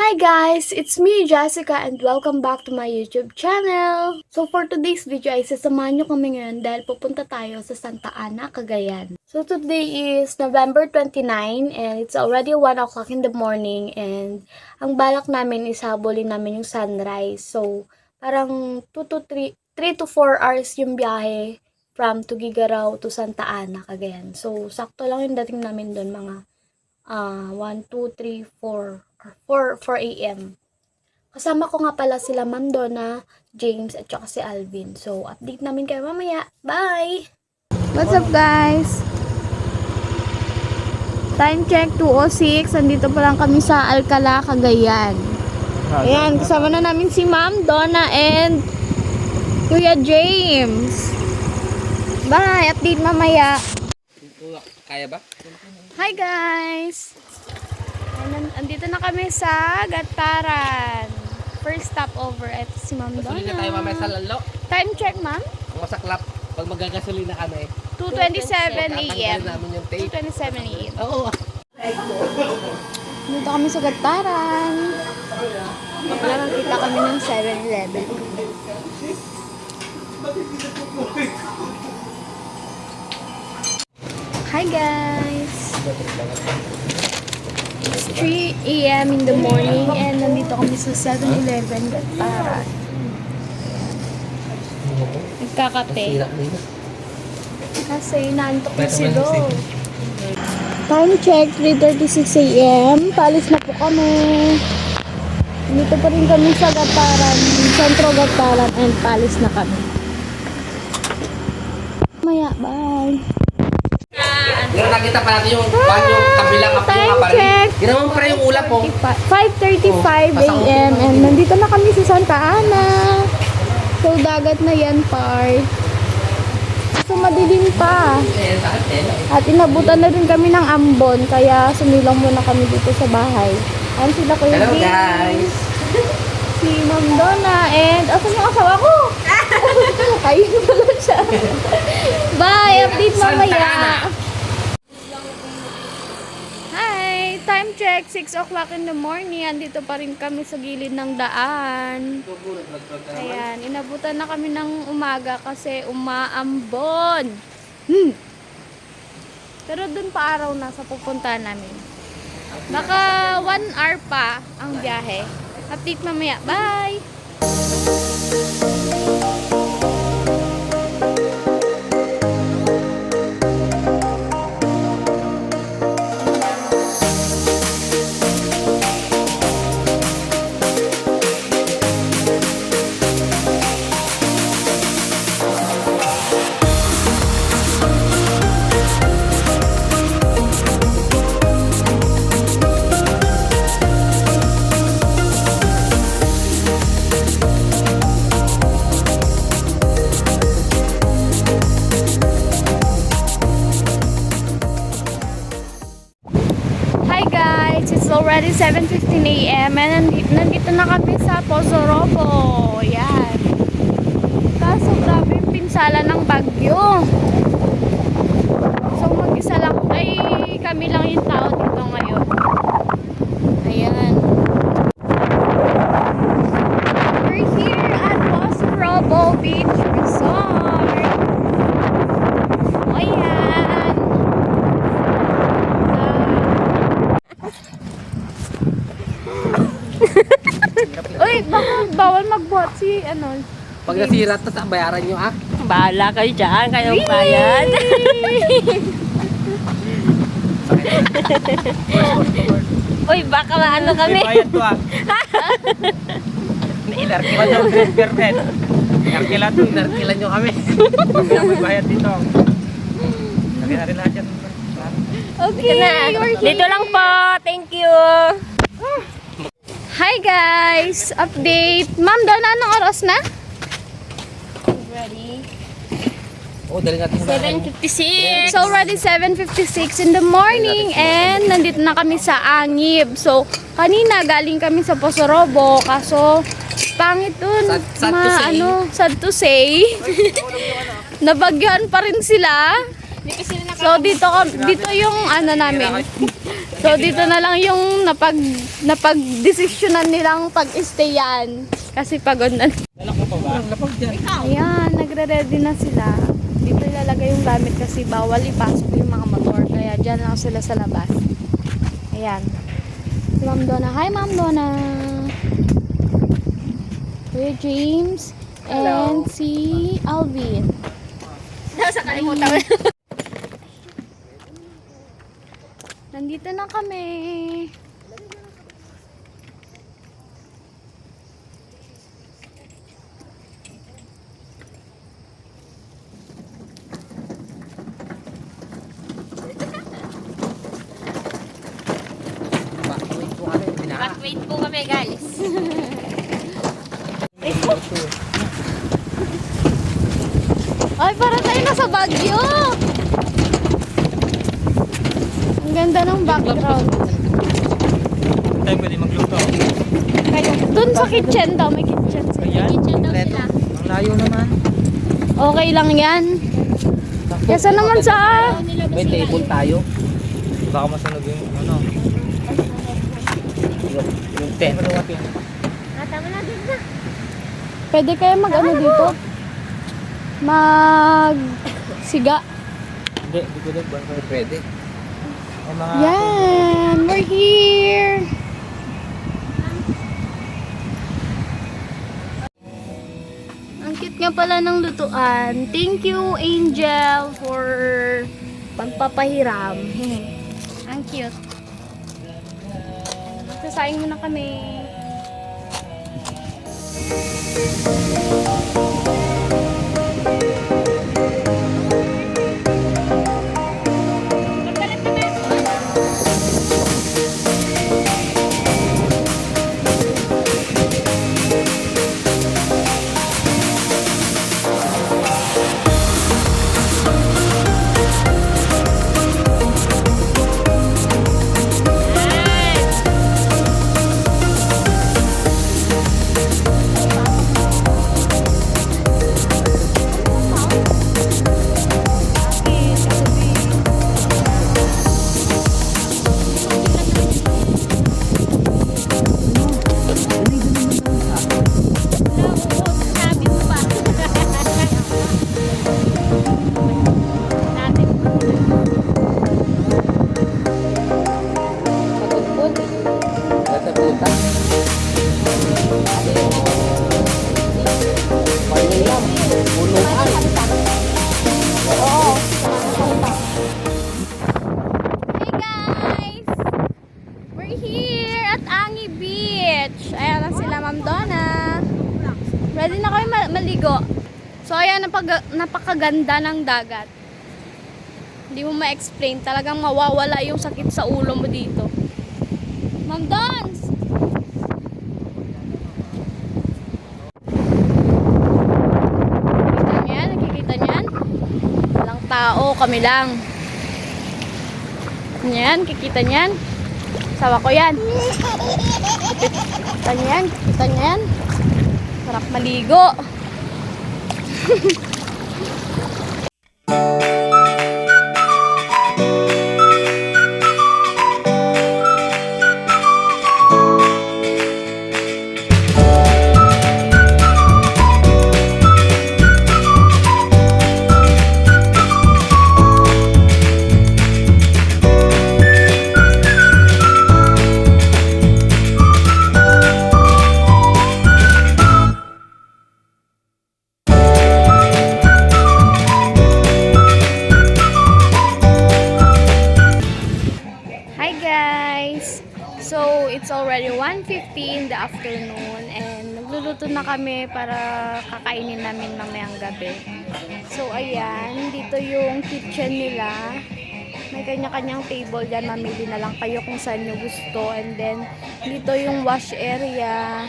Hi guys! It's me, Jessica, and welcome back to my YouTube channel! So for today's video ay sasamahan nyo kami ngayon dahil pupunta tayo sa Santa Ana, Cagayan. So today is November 29 and it's already 1 o'clock in the morning and ang balak namin is habulin namin yung sunrise. So parang 3 to 4 hours yung biyahe from Tugigaraw to Santa Ana, Cagayan. So sakto lang yung dating namin doon, mga 1, 2, 3, 4 a.m. Kasama ko nga pala sila Ma'am Donna, James, at saka si Alvin. So, update namin kayo mamaya. Bye! What's up guys? Time check 2:06. Andito pa lang kami sa Alcala, Cagayan. Ayan, kasama na namin si Ma'am Donna and Kuya James. Bye! Update mamaya. Kaya ba? Hi guys! Andito na kami sa Gataran. First stopover. Ito si Ma'am Donna. Gasolina tayo mamaya sa lalo. Time check, ma'am? Ang masaklap, pag magagasolina kami. 2:27 a.m. Tatanggalin namin yung tape. 2:27 a.m. Oo. Dito kami sa Gataran. Wala, makita kami ng 7-Eleven. Hi guys! It's 3 a.m. in the morning and nandito kami sa 7-Eleven Gataran. Nagkakape. Kasi naantok na si Do. Time check, 3:36 a.m. Palis na po kami. Dito pa rin kami sa Gataran, Sentro Gataran, and palis na kami. Maya, bye! Pero nakita pa natin yung kabilang kapyo nga pa rin. Ginawa pa rin yung ulap po. 5:35 a.m. and nandito na kami sa Santa Ana. So, dagat na yan, part. So, madilim pa. At inabutan na rin kami ng ambon, kaya sumilang muna kami dito sa bahay. Ayan sila Kuya Hello James, guys! si Ma'am Donna, and asan yung asawa ko? Ayun pala siya. Bye! Update mamaya. Hi! Time check, 6 o'clock in the morning. Andito pa rin kami sa gilid ng daan. Ayan, inabutan na kami ng umaga kasi umaambon. Pero dun pa araw na sa pupuntahan namin. Baka 1 hour pa ang biyahe. Update mamaya. Bye! It's already 7:15 a.m. and nandito na kami sa Pozo Robo. Yan. Kaso grabe yung pinsala ng bagyo. So mag-isa lang, kami lang yung tao dito ngayon. Ayan. We're here at Pozo Robo Beach Resort. Ayan. Uy, bawal magbuhat si ano. Pag nasira ito, bayaran nyo ah. Bahala kayo dyan, kayong bayad. Uy, baka maano kami. Bayad to ah. Inarkilan nyo, permit. Inarkilan to, inarkilan nyo kami. Kaya may bayad dito. Nakita rin lahat yan. Okay, we're here. Dito lang po, thank you. Hi guys! Update! Ma'am, Donna, anong oras na? Ready? Oo, dali natin. 7:56. It's already 7:56 in the morning and nandito na kami sa Angib. So, kanina galing kami sa Pozo Robo kaso pangit dun. Sad to say. Nabagyan pa rin sila. So, dito yung ano namin. So, dito na lang yung napag-desisyonan nilang pag-stayan. Kasi pagod na. Dala ko pa ba? Lapag dyan. Ayan, nagre-ready na sila. Dito ilalagay yung gamit kasi bawal ipasok yung mga motor. Kaya dyan lang sila sa labas. Ayan. Si Ma'am Donna. Hi, Ma'am Donna. Kuya James. And si Alvin. Sa kalimutan. Nandito na kami. Wait po kami guys. Ay, para tayo nasa Baguio. Ang ganda ng background. Tayo pwede magluto. Doon sa kitchen daw, may kitchen. Ayan. Kitchen daw sila. Ang layo naman. Okay lang yan. Kesa naman sa... May table tayo. Baka masunog yung ano. Yung tent. Tama na din na. Pwede kayo mag-ano dito? Mag-siga. Hindi, di ko din. Pwede. Ay mga... Yan! We're here! Ang cute nga pala ng lutuan. Thank you, Angel, for pagpapahiram. Ang cute. Sasaing muna kami. Hey guys! We're here at Angi Beach. Ayan na sila, Ma'am Donna. Ready na kayo maligo. So ayan, napakaganda ng dagat. Hindi mo ma-explain. Talagang mawawala yung sakit sa ulo mo dito. Ma'am Dons! Nakikita niyo yan? Nakikita niyo yan? Walang tao, kami lang. Yan, kikita niyan. Sawa ko yan. Kikita niyan, kikita niyan. Sarap maligo. Hi guys! So, it's already 1:50 in the afternoon and nagluluto na kami para kakainin namin mamayang gabi. So, ayan, dito yung kitchen nila. May kanya-kanyang table dyan. Mamili na lang kayo kung saan nyo gusto. And then, dito yung wash area.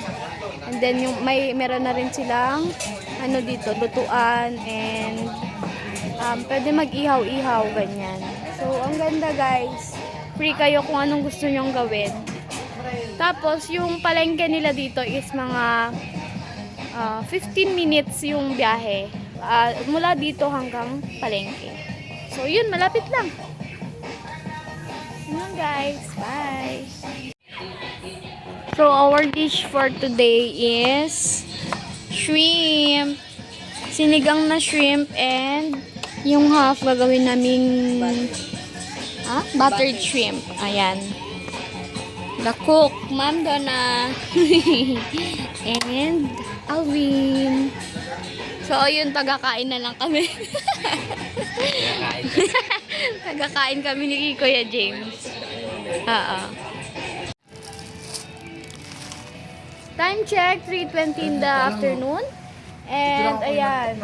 And then, meron na rin silang dito, lutuan and pwede mag-ihaw-ihaw, ganyan. So, ang ganda guys. Free kayo kung anong gusto nyong gawin. Tapos, yung palengke nila dito is mga 15 minutes yung biyahe. Mula dito hanggang palengke. So, yun, malapit lang. Yun. lang guys. Bye! So, our dish for today is shrimp. Sinigang na shrimp and yung half gagawin naming buttered shrimp. Ayan. The cook, Ma'am Donna. And Alvin. So, ayun, tagakain na lang kami. Tagakain kami ni Kuya James. Time check, 3:20 in the afternoon. And, ayan.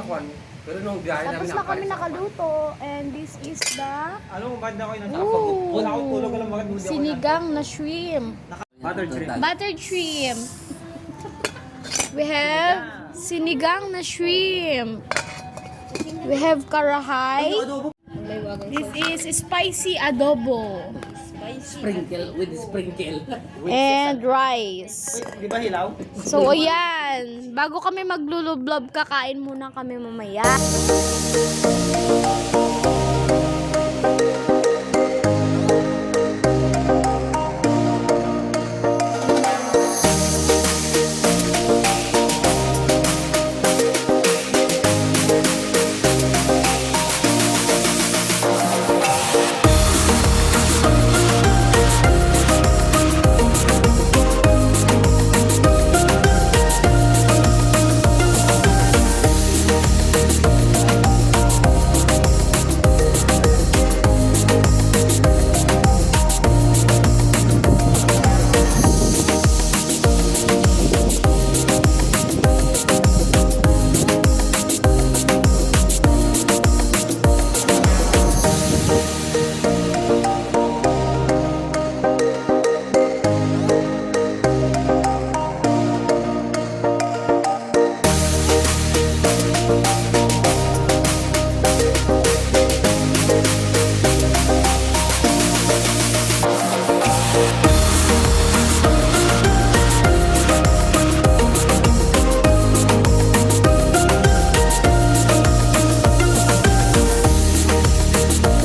Pero nung biyahe Tapos na kami nakaluto. And this is the Ano, banda ko yun. Ooh. Ako tulog ko lang bakit hindi ako sinigang na shrimp. Buttered shrimp. Buttered shrimp. We have sinigang na shrimp. We have karahay. This is spicy adobo. Sprinkle with sprinkle. And rice. Di ba hilaw? So, ayan. Bago kami maglulublob, kakain muna kami mamaya.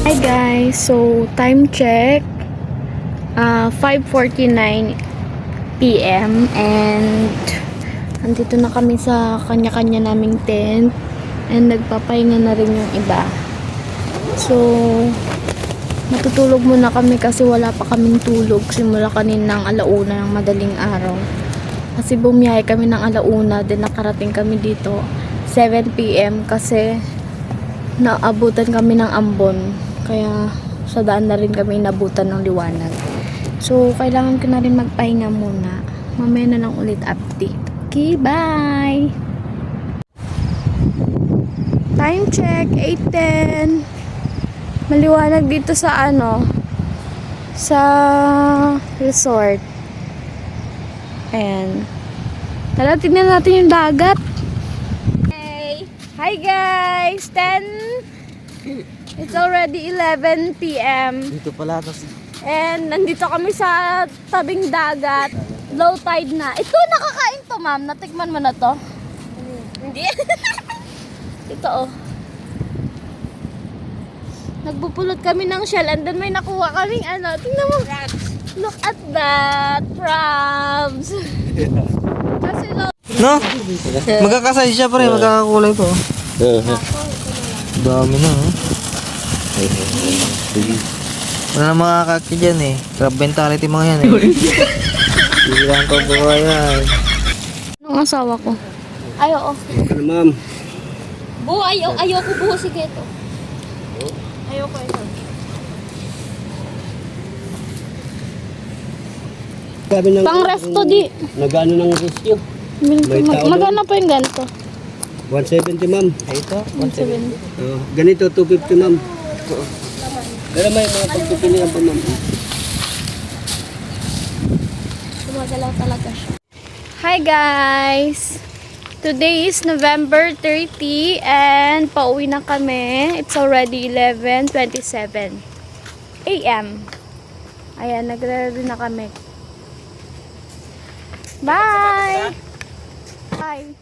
Hi guys, so time check 5:49 PM and andito na kami sa kanya-kanya naming tent and nagpapahinga na rin yung iba. So matutulog muna kami kasi wala pa kaming tulog simula kaninang alauna ng madaling araw. Kasi bumiyahe kami ng alauna, then nakarating kami dito 7 PM kasi naabutan kami ng ambon. Kaya sa daan na rin kami nabutan ng liwanag. So, kailangan ko na rin magpahinga muna. Mamaya na lang ulit update. Okay, bye! Time check, 8:10. Maliwanag dito sa sa resort. Ayan. Tara, tignan natin yung dagat. Hey! Hi guys! It's already 11 PM. Dito pala. Tapos And nandito kami sa tabing dagat. Low tide na. Ito, nakakain to, ma'am. Natikman mo na to? Hindi. Ito, oh. Nagbupulot kami ng shell and then may nakuha kaming tingnan mo. Look at that. Crabs. Kasi low. No? Magkakasize siya pare, magkakakulay po. Dami na, oh. Wala na makakaki dyan eh. Crab mentality mga yan eh. Hindi lang ko buhay yan. Anong asawa ko? Ay, oo. Ano ma'am? Ayoko buho. Sige ito. Ayoko ito. Pang resto di. Nagano ng rescue? May tao Magana pa yung ganito? 170 ma'am. Ay ito? 170. Ganito 250 ma'am. Pero may mga pagpipilihan pa ma'am. Gumagalaw talaga siya. Hi guys! Today is November 30 and pauwi na kami. It's already 11:27 AM. Ayan, nagre-ready na kami. Bye! Bye!